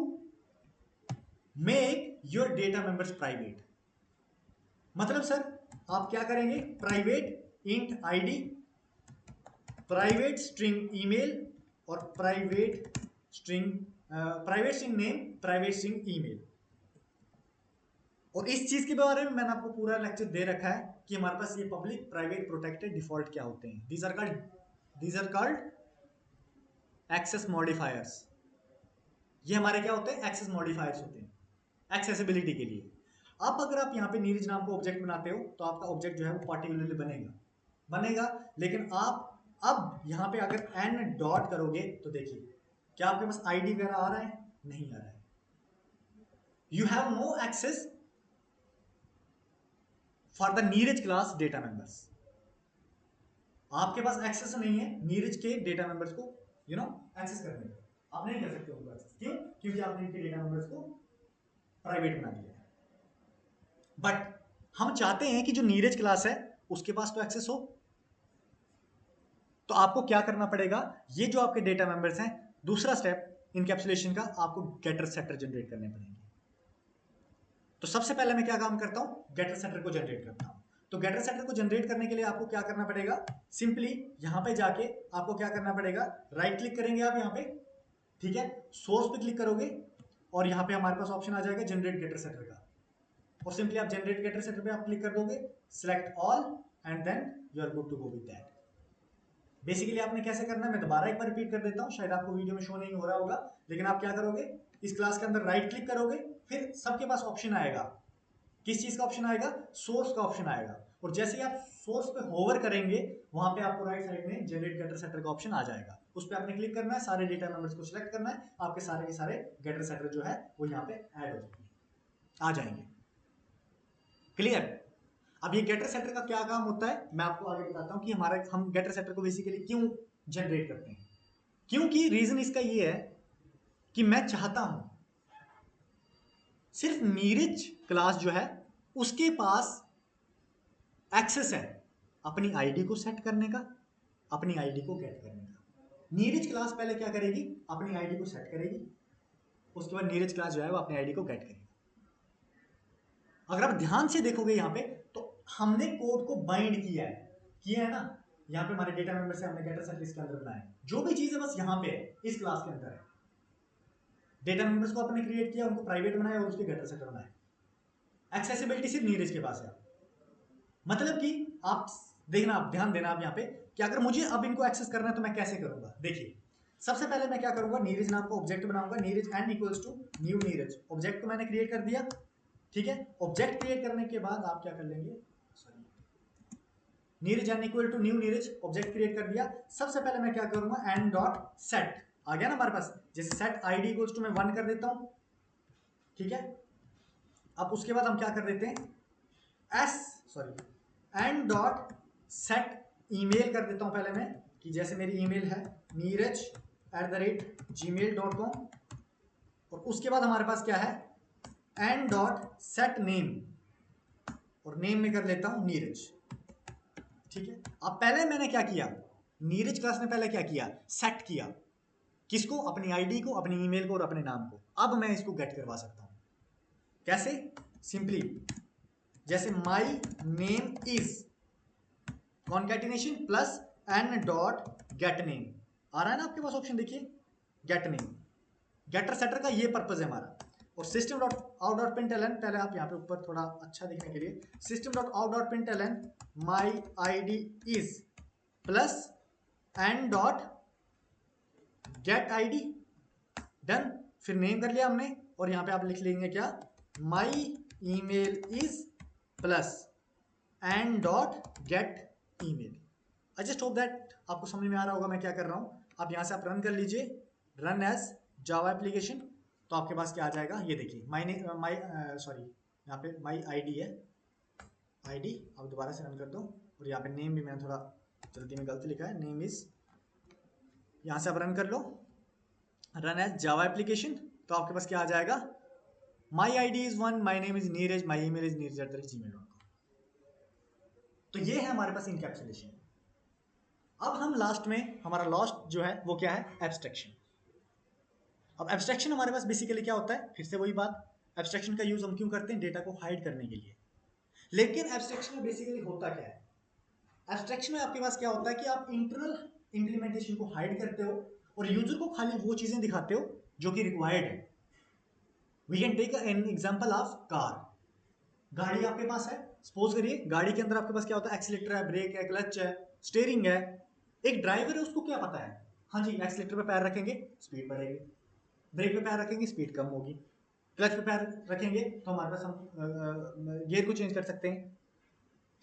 make your data members private. मतलब सर आप क्या करेंगे, private int ID, private string email और private string name, private string email. और इस चीज के बारे में मैंने आपको पूरा लेक्चर दे रखा है कि हमारे पास ये पब्लिक प्राइवेट प्रोटेक्टेड डिफॉल्ट क्या होते हैं। These are called access modifiers. ये हमारे क्या होते हैं, एक्सेस मॉडिफायर्स होते हैं एक्सेसिबिलिटी के लिए। अब अगर आप यहाँ पे नीरज नाम को ऑब्जेक्ट बनाते हो तो आपका ऑब्जेक्ट जो है वो पार्टिकुलरली बनेगा, लेकिन आप अब यहाँ पे अगर एन डॉट करोगे तो देखिए क्या आपके पास आईडी वगैरह आ रहा है, नहीं आ रहा है। You have no access for the Neeraj class data members. आपके पास एक्सेस नहीं है नीरज के डेटा मेंबर्स को एक्सेस करने का। आप नहीं कर सकते उनको एक्सेस। क्यों? क्योंकि आपने इनके डेटा मेंबर्स को प्राइवेट बना दिया है। बट हम चाहते हैं कि जो नीरज क्लास है उसके पास तो एक्सेस हो। तो आपको क्या करना पड़ेगा, ये जो आपके डेटा मेंबर्स हैं, दूसरा स्टेप इनकैप्सुलेशन का, आपको गेटर सेटर जनरेट करने पड़ेंगे। तो सबसे पहले मैं क्या काम करता हूं, गेटर सेटर को जनरेट करता हूं। तो गेटर सेटर को जनरेट करने के लिए आपको क्या करना पड़ेगा, सिंपली यहां पे जाके आपको क्या करना पड़ेगा, राइट क्लिक करेंगे आप यहां पे, ठीक है, सोर्स पे क्लिक करोगे और यहां पे हमारे पास ऑप्शन आ जाएगा जनरेट गेटर सेटर का, और सिंपली आप जनरेट गेटर सेटर पे आप क्लिक कर दोगे, select all and then you are good to go with that. Basically आपने कैसे करना है, मैं दोबारा एक बार रिपीट कर देता हूं, शायद आपको वीडियो में शो नहीं हो रहा होगा, लेकिन आप क्या करोगे, इस क्लास के अंदर राइट क्लिक करोगे, फिर सबके पास ऑप्शन आएगा, किस चीज का ऑप्शन आएगा, सोर्स का ऑप्शन आएगा, और जैसे ही आप सोर्स पे होवर करेंगे वहां पे आपको राइट साइड में जनरेट गेटर सेटर का ऑप्शन आ जाएगा, उस पर आपने क्लिक करना है, सारे डेटा मेंबर्स को सिलेक्ट करना है, आपके सारे के सारे गेटर सेटर जो है वो यहाँ पे ऐड हो आ जाएंगे। क्लियर? अब ये गेटर सेटर का क्या काम होता है मैं आपको आगे बताता हूं कि हम गेटर सेटर को बेसिकली क्यों जनरेट करते हैं। क्योंकि रीजन इसका ये है कि मैं चाहता हूं सिर्फ नीरज क्लास जो है उसके पास एक्सेस है अपनी आईडी को सेट करने का, अपनी आईडी को गेट करने का। नीरज क्लास पहले क्या करेगी, अपनी आईडी को सेट करेगी, उसके बाद नीरज क्लास जो है वो अपनी आईडी को गेट करेगी। अगर आप ध्यान से देखोगे यहाँ पे तो हमने कोड को बाइंड किया है ना, यहाँ पे हमारे डेटा मेंबर से हमने गेटर सेट इसके अंदर बनाया है, जो भी चीज है बस यहाँ पे है, इस क्लास के अंदर है। डेटा मेंबर्स को आपने क्रिएट किया, उनको प्राइवेट बनाया और उसके गेटर सेट बनाया। एक्सेसिबिलिटी सिर्फ नीरज के पास है, मतलब कि आप देखना, आप ध्यान देना आप यहाँ पे कि अगर मुझे अब इनको एक्सेस करना है तो मैं कैसे करूंगा। देखिए सबसे पहले मैं क्या करूंगा, नीरज नाम का ऑब्जेक्ट बनाऊंगा, Neeraj n equals to new Neeraj. Object को मैंने क्रिएट कर दिया, ठीक है। ऑब्जेक्ट क्रिएट करने के बाद आप क्या कर लेंगे, Neeraj n equal to new Neeraj, object create कर दिया। सबसे पहले मैं क्या करूंगा, एंड डॉट सेट आ गया ना हमारे पास, जैसे सेट आईडी इक्वल्स टू मैं 1 कर देता हूं, ठीक है। अब उसके बाद हम क्या कर देते हैं, एंड डॉट सेट ईमेल कर देता हूं पहले मैं, कि जैसे मेरी ईमेल है neeraj@gmail.com, और उसके बाद हमारे पास क्या है, एंड डॉट सेट नेम, और नेम में कर लेता हूं नीरज, ठीक है। अब पहले मैंने क्या किया, नीरज क्लास ने पहले क्या किया, सेट किया, किसको, अपनी आईडी को, अपनी ईमेल को और अपने नाम को। अब मैं इसको गेट करवा सकता हूं, कैसे, सिंपली जैसे my name is concatenation plus n dot get name, आ रहा है ना आपके पास ऑप्शन, देखिए गेट नेम। गेटर सेटर का ये पर्पज है हमारा। और system dot out dot println, पहले आप यहाँ पे ऊपर थोड़ा अच्छा दिखने के लिए, system dot out dot println my ID is plus n dot get ID, done. फिर नेम कर लिया हमने, और यहाँ पे आप लिख लेंगे क्या, my email is plus n dot get email. I just hope that आपको समझ में आ रहा होगा मैं क्या कर रहा हूँ। आप यहाँ से आप रन कर लीजिए, रन एज जावा एप्लीकेशन, तो आपके पास क्या आ जाएगा, ये देखिए यहाँ पे माई आईडी है, आईडी आप दोबारा से रन कर दो, और यहाँ पे नेम भी मैंने थोड़ा जल्दी में गलती लिखा है, नेम इज, यहाँ से आप रन कर लो, रन एज जावा एप्लीकेशन, तो आपके पास क्या आ जाएगा, my I D is 1, my name is Neeraj, my email is नीरज@gmail.com। तो ये है हमारे पास इनकैप्सुलेशन। अब हम लास्ट में, हमारा लास्ट जो है वो क्या है, एब्स्ट्रैक्शन। अब एब्स्ट्रैक्शन हमारे पास बेसिकली क्या होता है, फिर से वही बात, एब्स्ट्रैक्शन का यूज हम क्यों करते हैं, डेटा को हाइड करने के लिए। लेकिन एब्स्ट्रैक्शन में बेसिकली होता क्या है, एब्स्ट्रैक्शन में आपके पास क्या होता है कि आप इंटरनल इंप्लीमेंटेशन को हाइड करते हो और यूजर को खाली वो चीजें दिखाते हो जो कि रिक्वायर्ड है। We can take an example of car. गाड़ी आपके पास है, सपोज करिए गाड़ी के अंदर आपके पास क्या होता है, एक्सीलेटर है, ब्रेक है, क्लच है, स्टीयरिंग है। एक ड्राइवर है, उसको क्या पता है, हाँ जी एक्सीलेटर पे पैर रखेंगे स्पीड बढ़ेगी, ब्रेक पे पैर रखेंगे स्पीड कम होगी, क्लच पे पैर रखेंगे तो हमारे पास हम गियर को चेंज कर सकते हैं,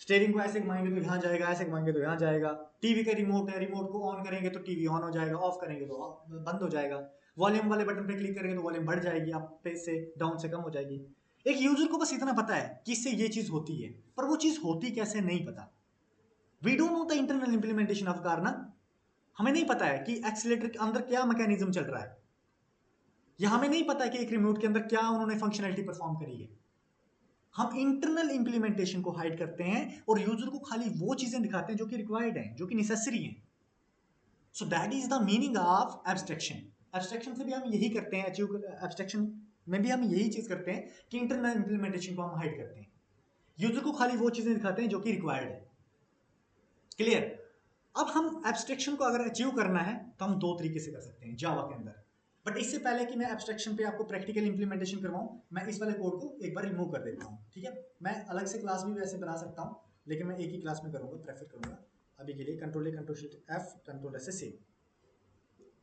स्टीयरिंग को ऐसे घुमाएंगे तो यहाँ जाएगा, ऐसे घुमाएंगे तो यहाँ जाएगा, टीवी का रिमोट है, रिमोट को ऑन करेंगे तो टीवी ऑन हो जाएगा, ऑफ करेंगे तो बंद हो जाएगा, वॉल्यूम वाले बटन पे क्लिक करेंगे तो वॉल्यूम बढ़ जाएगी, आप पे से डाउन से कम हो जाएगी। एक यूजर को बस इतना पता है कि इससे ये चीज होती है, पर वो चीज होती कैसे नहीं पता। We don't know the internal implementation of car ना, हमें नहीं पता है कि एक्सीलेटर के अंदर क्या मैकेनिज्म चल रहा है, या हमें नहीं पता है कि एक रिमोट के अंदर क्या उन्होंने फंक्शनैलिटी परफॉर्म करी है। हम इंटरनल इंप्लीमेंटेशन को हाइड करते हैं और यूजर को खाली वो चीजें दिखाते हैं जो कि रिक्वायर्ड हैं, जो कि नेसेसरी हैं। So that is the meaning of abstraction. Abstraction से भी हम यही करते हैं, अचीव एब्स्ट्रैक्शन में भी हम यही चीज करते हैं कि इंटरनल इंप्लीमेंटेशन को हम हाइड करते हैं, यूजर को खाली वो चीजें दिखाते हैं जो कि रिक्वायर्ड है। क्लियर। अब हम एब्स्ट्रैक्शन को अगर अचीव करना है तो हम दो तरीके से कर सकते हैं जावा के अंदर। बट इससे पहले कि मैं एब्स्ट्रैक्शन पे आपको प्रैक्टिकल इंप्लीमेंटेशन करवाऊं, मैं इस वाले कोड को एक बार रिमूव कर देता हूं, ठीक है। मैं अलग से क्लास भी वैसे बना सकता हूं, लेकिन मैं एक ही क्लास में करूंगा, प्रेफर करूंगा अभी के लिए। कंट्रोल ए, control shift F, control S से सेव,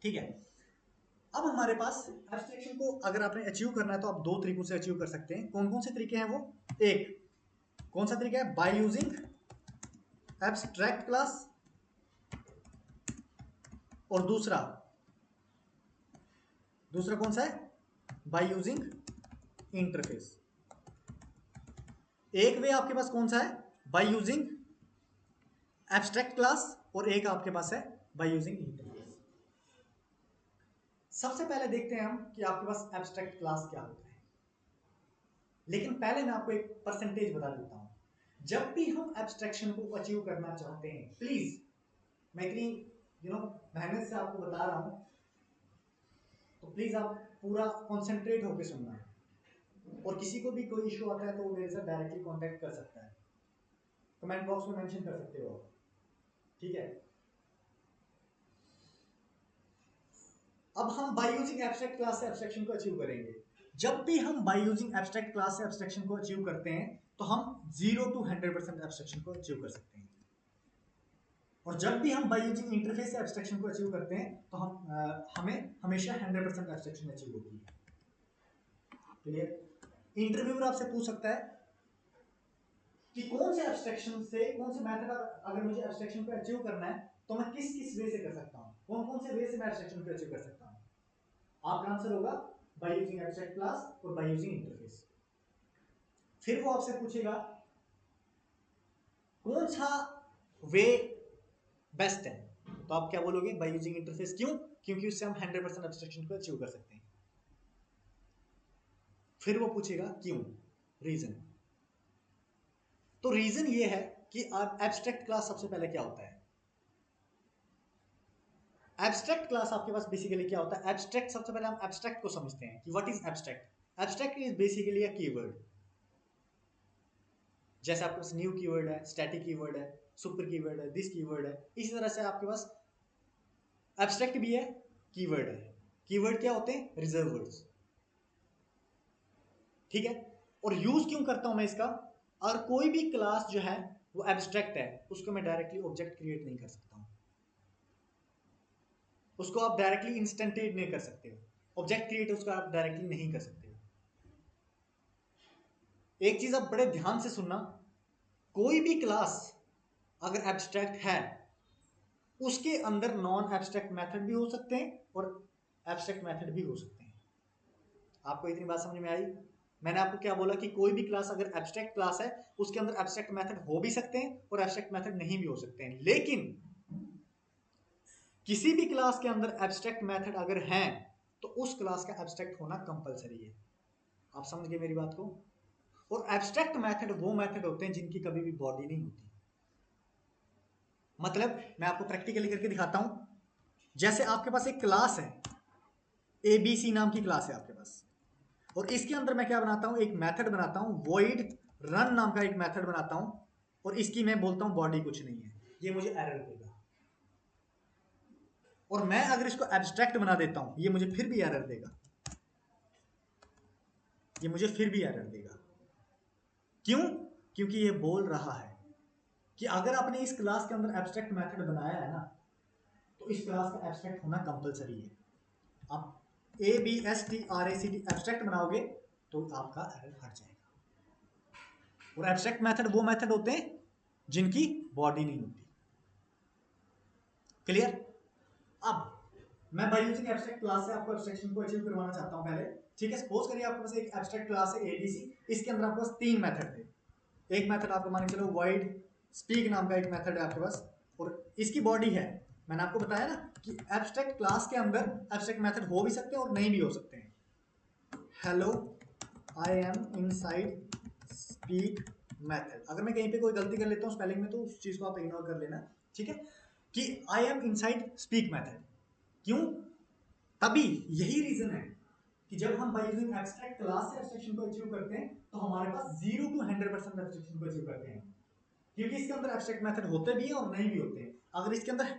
ठीक है। अब हमारे पास एब्स्ट्रैक्शन को अगर आपने अचीव करना है तो आप दो तरीकों से अचीव कर सकते हैं। कौन कौन से तरीके हैं वो? एक कौन सा तरीका है, बाय यूजिंग एब्स्ट्रैक्ट क्लास, और दूसरा कौन सा है, बाय यूजिंग इंटरफेस। एक वे आपके पास कौन सा है, बाय यूजिंग एब्स्ट्रैक्ट क्लास, और एक आपके पास है बाय यूजिंग इंटरफेस। सबसे पहले देखते हैं हम कि आपके पास एब्स्ट्रैक्ट क्लास क्या होता है, लेकिन पहले मैं आपको एक परसेंटेज बता देता हूं। जब भी हम एब्स्ट्रैक्शन को अचीव करना चाहते हैं, प्लीज मैं इतनी मेहनत से आपको बता रहा हूं, तो प्लीज आप पूरा कॉन्सेंट्रेट होकर सुनना है, और किसी को भी कोई इशू आता है तो वो मेरे साथ डायरेक्टली कांटेक्ट कर सकता है, कमेंट बॉक्स में मेंशन कर सकते हो, ठीक है। अब हम बाय यूजिंग एब्स्ट्रैक्ट क्लास से एब्स्ट्रैक्शन को अचीव करेंगे। जब भी हम बाय यूजिंग एब्स्ट्रैक्ट क्लास से एब्स्ट्रैक्शन को अचीव करते हैं तो हम 0 to 100% एब्स्ट्रैक्शन को अचीव कर सकते हैं, और जब भी हम बाय यूजिंग इंटरफेस से एब्स्ट्रैक्शन को अचीव करते हैं तो हमें हमेशा 100% एब्स्ट्रैक्शन अचीव होती है। क्लियर। इंटरव्यूअर आपसे पूछ सकता है कि कौन से एब्स्ट्रैक्शन से, कौन से मेथड, अगर मुझे एब्स्ट्रैक्शन को अचीव करना है तो मैं किस किस वे से कर सकता हूं, कौन कौन से वे से मैं एब्स्ट्रैक्शन को अचीव कर सकता हूं। आपका आंसर होगा बाय यूजिंग एब्स्ट्रैक्ट क्लास और बाय यूजिंग इंटरफेस। फिर वो आपसे पूछेगा कौन सा वे बेस्ट है, तो आप क्या बोलोगे, बाय यूजिंग इंटरफेस। क्यों? क्योंकि उससे हम 100% एब्स्ट्रैक्शन को अचीव कर सकते हैं। फिर वो पूछेगा क्यों, रीजन। तो रीजन ये है कि एब्स्ट्रैक्ट क्लास सबसे पहले क्या होता है। एब्स्ट्रैक्ट क्लास आपके पास बेसिकली क्या होता है, एब्स्ट्रैक्ट, सबसे पहले हम एब्स्ट्रैक्ट को समझते हैं कि what is abstract. Abstract is basically a keyword. जैसे आपके पास न्यू कीवर्ड है, स्टैटिक कीवर्ड है, सुपर कीवर्ड है, दिस कीवर्ड है, इसी तरह से आपके पास एब्स्ट्रैक्ट भी है, कीवर्ड है। कीवर्ड क्या होते हैं, रिजर्व वर्ड्स, ठीक है। और यूज क्यों करता हूं मैं इसका, और कोई भी क्लास जो है वो एब्स्ट्रैक्ट है, उसको मैं डायरेक्टली ऑब्जेक्ट क्रिएट नहीं कर सकता हूं, उसको आप डायरेक्टली इंस्टेंटेड नहीं कर सकते हो, ऑब्जेक्ट क्रिएट उसका आप डायरेक्टली नहीं कर सकते हो। एक चीज आप बड़े ध्यान से सुनना, कोई भी क्लास अगर एब्स्ट्रैक्ट है उसके अंदर नॉन एब्स्ट्रैक्ट मेथड भी हो सकते हैं और एब्स्ट्रैक्ट मेथड भी हो सकते हैं। आपको इतनी बात समझ में आई? मैंने आपको क्या बोला कि कोई भी क्लास अगर एब्स्ट्रैक्ट क्लास है उसके अंदर एब्स्ट्रैक्ट मेथड हो भी सकते हैं और एब्स्ट्रैक्ट मेथड नहीं भी हो सकते हैं, लेकिन किसी भी क्लास के अंदर एब्स्ट्रैक्ट मेथड अगर है तो उस क्लास का एब्स्ट्रैक्ट होना कंपलसरी है। आप समझ गए मेरी बात को? और एब्स्ट्रैक्ट मेथड वो मेथड होते हैं जिनकी कभी भी बॉडी नहीं होती। मतलब मैं आपको प्रैक्टिकली करके दिखाता हूं। जैसे आपके पास एक क्लास है, ABC नाम की क्लास है आपके पास, और इसके अंदर मैं क्या बनाता हूं, एक मेथड बनाता हूं, void run नाम का एक मेथड बनाता हूं, और इसकी मैं बोलता हूं बॉडी कुछ नहीं है, ये मुझे एरर देगा। और मैं अगर इसको एब्स्ट्रैक्ट बना देता हूं, ये मुझे फिर भी एरर देगा, ये मुझे फिर भी एरर देगा। क्यों? क्योंकि ये बोल रहा है कि अगर आपने इस क्लास के अंदर एब्स्ट्रैक्ट मेथड बनाया है ना, तो इस क्लास का एब्स्ट्रैक्ट होना कंपलसरी है। आप ABSTRACT एब्स्ट्रैक्ट बनाओगे तो आपका एरर हट जाएगा। और एब्स्ट्रैक्ट मेथड वो मेथड होते हैं जिनकी बॉडी नहीं होती। क्लियर? अब मैं बाय यूजिंग एब्स्ट्रैक्ट क्लास से आपको एब्स्ट्रैक्शन को अचीव करवाना चाहता हूं पहले। ठीक है, सपोज करिए आपके पास एक एब्स्ट्रैक्ट क्लास है ABC, इसके अंदर आपके पास 3 मेथड थे। एक मेथड आपको मान के चलो void speak नाम का एक मेथड है आपके पास, और इसकी बॉडी है, मैंने आपको बताया ना कि एब्स्ट्रैक्ट क्लास के अंदर एब्स्ट्रैक्ट मेथड हो भी सकते हैं और नहीं भी हो सकते हैं। Hello I am inside speak method, अगर मैं कहीं पे कोई गलती कर लेता हूँ स्पेलिंग में तो उस चीज को आप इग्नोर कर लेना। ठीक है, कि I am inside speak method, क्यों? तभी यही रीजन है कि जब हम बाय यूजिंग एब्स्ट्रैक्ट क्लास से एब्स्ट्रैक्शन को अचीव करते हैं तो हमारे पास 0 to 100% एब्स्ट्रैक्शन को अचीव करते हैं, क्योंकि इसके अंदर एब्स्ट्रैक्ट मेथड होते भी हैं और नहीं भी होते हैं। अगर इसके अंदर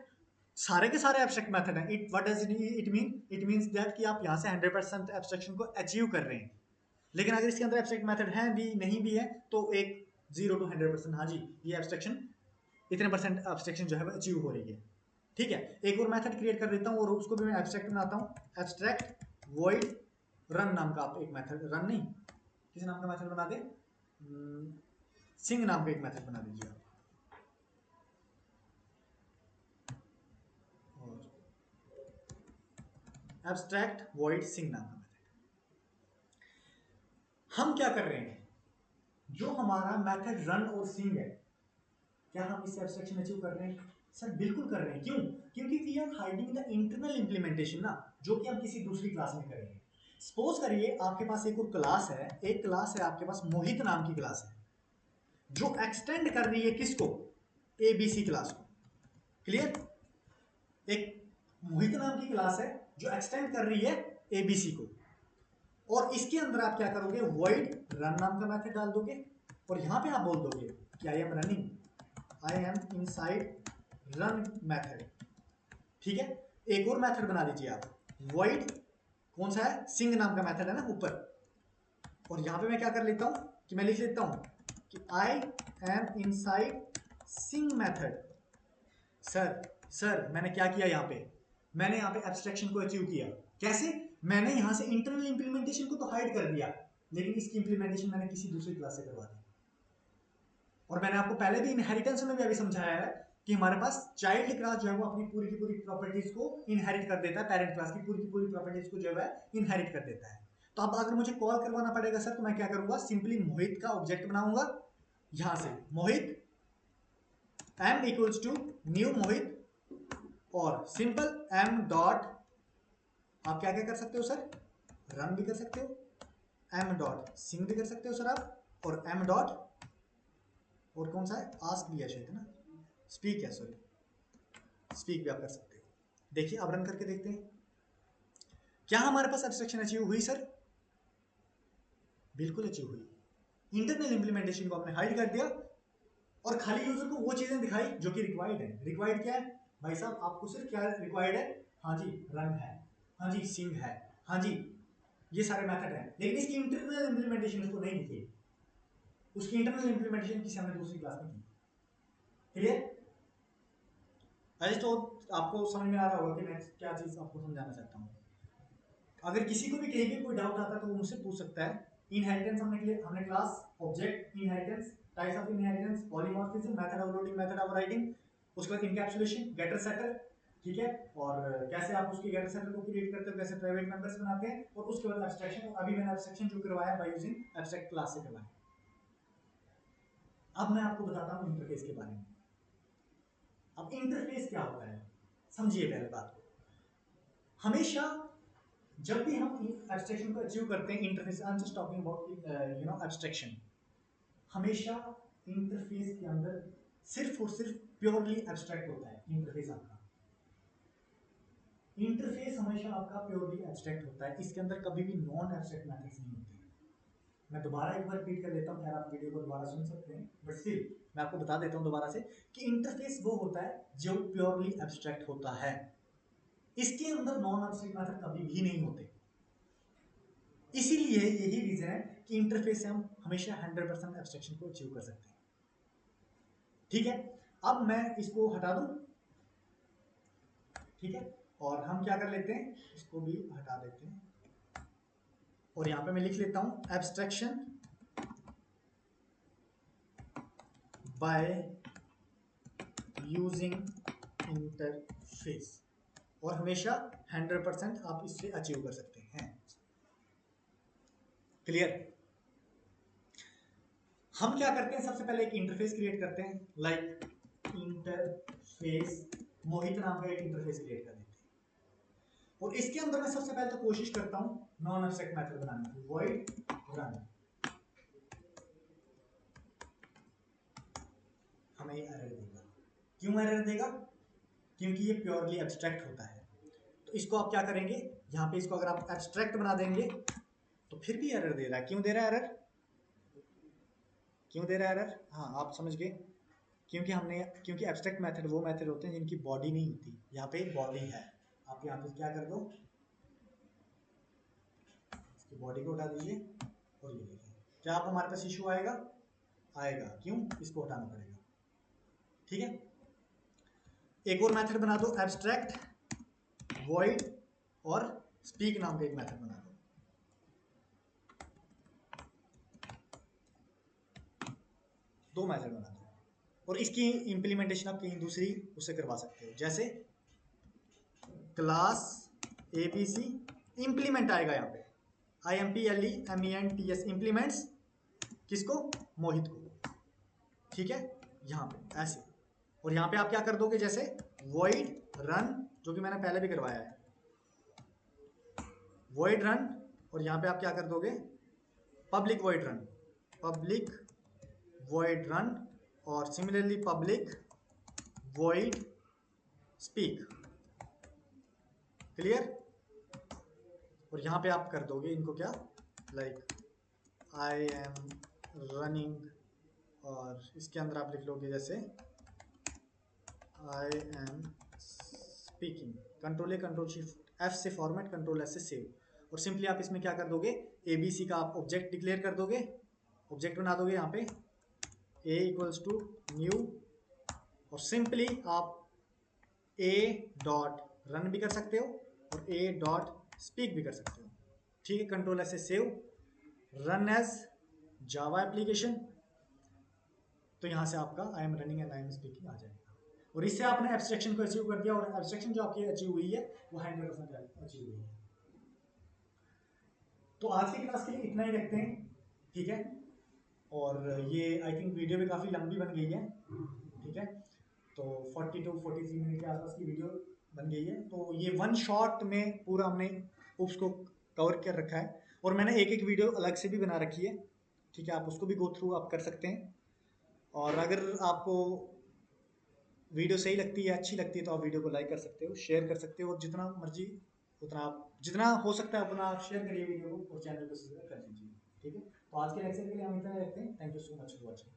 सारे के सारे एब्स्ट्रैक्ट मेथड हैं, it what does it mean? It means that कि आप यहां से 100% एब्स्ट्रैक्शन को अचीव कर रहे हैं। लेकिन अगर इसके अंदर एब्स्ट्रैक्ट मेथड है भी नहीं भी है तो एक 0 to 100%, हाँ जी ये एब्स्ट्रैक्शन इतने परसेंट एब्स्ट्रैक्शन जो है वो अचीव हो रही है। ठीक है, एक और मेथड क्रिएट कर देता हूँ और उसको भी मैं एब्स्ट्रैक्ट बनाता हूँ। एब्स्ट्रैक्ट void रन नाम का आप एक मेथड, रन नहीं किस नाम का मेथड बना दे, सिंग नाम का एक मेथड बना दीजिए आप। एब्स्ट्रैक्ट void सिंग नाम का मेथड। हम क्या कर रहे हैं, जो हमारा मेथड रन और सिंग है, क्या हम इससे एब्स्ट्रैक्शन अचीव कर रहे हैं? सर बिल्कुल कर रहे हैं। क्यों? क्योंकि we are hiding the internal implementation ना, जो कि हम किसी दूसरी क्लास में करेंगे। सपोज करिए आपके पास एक और क्लास है, एक क्लास है आपके पास मोहित नाम की क्लास है, जो एक्सटेंड कर रही है किसको? ABC क्लास को। क्लियर? एक मोहित नाम की क्लास है जो एक्सटेंड कर रही है ABC को, और इसके अंदर आप क्या करोगे? void रन नाम का मेथड डाल दोगे और यहां पे आप बोल दोगे कि I am running, I am inside run method. ठीक है, एक और मेथड बना लीजिए आप, void कौन सा है? सिंग नाम का मेथड है ना ऊपर, और यहां पे मैं क्या कर लेता हूं कि मैं लिख लेता हूं कि I am inside sing method. Sir मैंने क्या किया यहाँ पे? मैंने यहाँ पे एब्स्ट्रैक्शन को अचीव किया। कैसे? मैंने यहाँ से इंटरनल इंप्लीमेंटेशन को तो हाइड कर दिया, लेकिन इसकी इंप्लीमेंटेशन मैंने किसी दूसरी क्लास से करवा दी। और मैंने आपको पहले भी इनहेरिटेंस में भी अभी समझाया है कि हमारे पास चाइल्ड क्लास जो है वो अपनी पूरी की पूरी प्रॉपर्टीज को इनहेरिट कर देता है, पेरेंट क्लास की पूरी प्रॉपर्टीज को जो है इनहेरिट कर देता है। तो अब अगर मुझे कॉल करवाना पड़ेगा सर, तो मैं क्या करूंगा? सिंपली मोहित का ऑब्जेक्ट बनाऊंगा, यहां से मोहित m इक्वल्स टू न्यू मोहित, और सिंपल m डॉट, आप क्या क्या कर सकते हो सर? रन भी कर सकते हो, m डॉट सिंग भी कर सकते हो सर आप, और m डॉट और कौन सा है? आस्क भी है शायद ना, स्पीक है, सॉरी स्पीक भी आप कर सकते हो। देखिए अब रन करके देखते हैं क्या हमारे पास एब्स्ट्रैक्शन अचीव हुई सर? बिल्कुल अचीव हुई। इंटरनल इंप्लीमेंटेशन को आपने हाइड कर दिया और खाली यूजर को वो चीजें दिखाई जो कि रिक्वायर्ड है। रिक्वायर्ड क्या है भाई साहब? आपको सिर्फ क्या रिक्वायर्ड है? हाँ जी रन है, हाँ जी सिंग है, हाँ जी ये सारे मेथड हैं, लेकिन इसकी इंटरनल इंप्लीमेंटेशन उसको नहीं दिखी। उसकी इंटरनल इंप्लीमेंटेशन किसी हमने दूसरी क्लास में की। क्लियर? तो आपको समझ में आ रहा होगा कि मैं क्या चीज आपको समझाना चाहता हूँ। अगर किसी को भी कहीं भी कोई डाउट आता है तो वो मुझसे पूछ सकता है। इनहेरिटेंस हमने class, object, inheritance, types of inheritance, polymorphism, method overloading, method overriding, उसके बाद इनकैप्सुलेशन, गेटर सेटर, ठीक है, और कैसे आप उसके गेटर सेटर को क्रिएट करते हो, कैसे प्राइवेट मेंबर्स बनाते हैं, और उसके बाद एब्स्ट्रैक्शन। और अभी मैंने एब्स्ट्रैक्शन जो करवाया बाय यूजिंग एब्स्ट्रैक्ट क्लास से करवाया। अब मैं आपको बताता हूं इंटरफेस के बारे में। अब इंटरफेस क्या होता है समझिए पहले बात को। हमेशा जब भी हम एब्स्ट्रैक्शन को अचीव करते हैं, interface, I am just talking about abstraction, हमेशा इंटरफेस के अंदर सिर्फ और सिर्फ प्योरली एब्स्ट्रैक्ट होता है इंटरफेस आपका। इंटरफेस हमेशा आपका प्योरली एब्स्ट्रैक्ट होता है, इसके अंदर कभी भी नॉन एब्स्ट्रैक्ट मैथड्स नहीं होते। मैं दोबारा एक बार रिपीट कर लेता हूँ, खैर आप वीडियो को दोबारा सुन सकते हैं, बट स्टिल मैं आपको बता देता हूँ दोबारा से कि इंटरफेस वो होता है जो प्योरली एब्स्ट्रैक्ट होता है। इसके अंदर नॉन एब्स्ट्रैक्ट मैथड कभी भी नहीं होते। इसीलिए यही रीजन है कि इंटरफेस से हम हमेशा 100% एब्स्ट्रैक्शन को अचीव कर सकते हैं। ठीक है, अब मैं इसको हटा दूं, ठीक है, और हम क्या कर लेते हैं, इसको भी हटा देते हैं और यहां पे मैं लिख लेता हूं एब्स्ट्रैक्शन बाय यूजिंग इंटरफेस, और हमेशा 100% आप इससे अचीव कर सकते हैं। क्लियर? हम क्या करते हैं, सबसे पहले एक इंटरफेस क्रिएट करते हैं, लाइक इंटरफेस मोहित नाम का एक इंटरफेस क्रिएट कर देते हैं, और इसके अंदर मैं सबसे पहले तो कोशिश करता हूं नॉन एब्स्ट्रैक्ट मेथड बनाने की, वॉइड रन। हमें एरर देगा, क्यों एरर देगा? क्योंकि ये प्योरली एब्स्ट्रैक्ट होता है। तो इसको आप क्या करेंगे, यहाँ पे इसको अगर आप एब्स्ट्रैक्ट बना देंगे तो फिर भी एरर दे रहा है। क्यों दे रहा है एरर? क्यों दे रहा है एरर? हाँ, आप समझ गए, क्योंकि एब्स्ट्रैक्ट मेथड वो मेथड होते हैं जिनकी बॉडी नहीं होती। यहाँ पे बॉडी है, आप यहाँ पे क्या कर दो, इसकी बॉडी को हटा दीजिए और ये देखिए, क्या आप हमारे पास इशू आएगा? आएगा। क्यों? इसको हटाना पड़ेगा। ठीक है, एक और मेथड बना दो, एब्स्ट्रैक्ट वॉइड और स्पीक नाम का एक मेथड बना दो। दो मेथड बना दो, और इसकी इंप्लीमेंटेशन आप कहीं दूसरी उससे करवा सकते हो, जैसे क्लास ABC इंप्लीमेंट आएगा यहाँ पे, IMPLEMENTS इंप्लीमेंट्स किसको? मोहित को। ठीक है, यहाँ पे ऐसे, और यहाँ पे आप क्या कर दोगे, जैसे void run, जो कि मैंने पहले भी करवाया है, void run, और यहाँ पे आप क्या कर दोगे, public void run, public void run, और similarly public void speak। Clear? और यहाँ पे आप कर दोगे इनको क्या, लाइक आई एम रनिंग, और इसके अंदर आप लिख लोगे जैसे आई am speaking, control A control shift F से फॉर्मेट, कंट्रोल S से सेव, और सिंपली आप इसमें क्या कर दोगे, ABC का आप ऑब्जेक्ट डिक्लेयर कर दोगे, ऑब्जेक्ट बना दोगे यहाँ पे A इक्वल्स टू न्यू, और सिंपली आप A डॉट रन भी कर सकते हो और A डॉट स्पीक भी कर सकते हो। ठीक है, कंट्रोल S से save, run as Java application, तो यहाँ से आपका I am running and I am speaking आ जाएगा, और इससे आपने एब्स्ट्रैक्शन को अचीव कर दिया, और एब्स्ट्रैक्शन जो आपकी अचीव हुई है वो 100% अचीव हुई है। तो आज की क्लास के लिए इतना ही रखते हैं, ठीक है, और ये आई थिंक वीडियो भी काफ़ी लंबी बन गई है, ठीक है, तो 40 to 43 मिनट के आसपास की वीडियो बन गई है। तो ये वन शॉट में पूरा हमने उसको कवर कर रखा है, और मैंने एक एक वीडियो अलग से भी बना रखी है, ठीक है, आप उसको भी गो थ्रू आप कर सकते हैं। और अगर आपको वीडियो सही लगती है, अच्छी लगती है, तो आप वीडियो को लाइक कर सकते हो, शेयर कर सकते हो, और जितना मर्जी उतना आप जितना हो सकता है उतना आप शेयर करिए वीडियो को, और चैनल को सब्सक्राइब कर दीजिए। ठीक है, तो आज के लेक्चर के लिए हम इतना रखते हैं। Thank you so much for watching.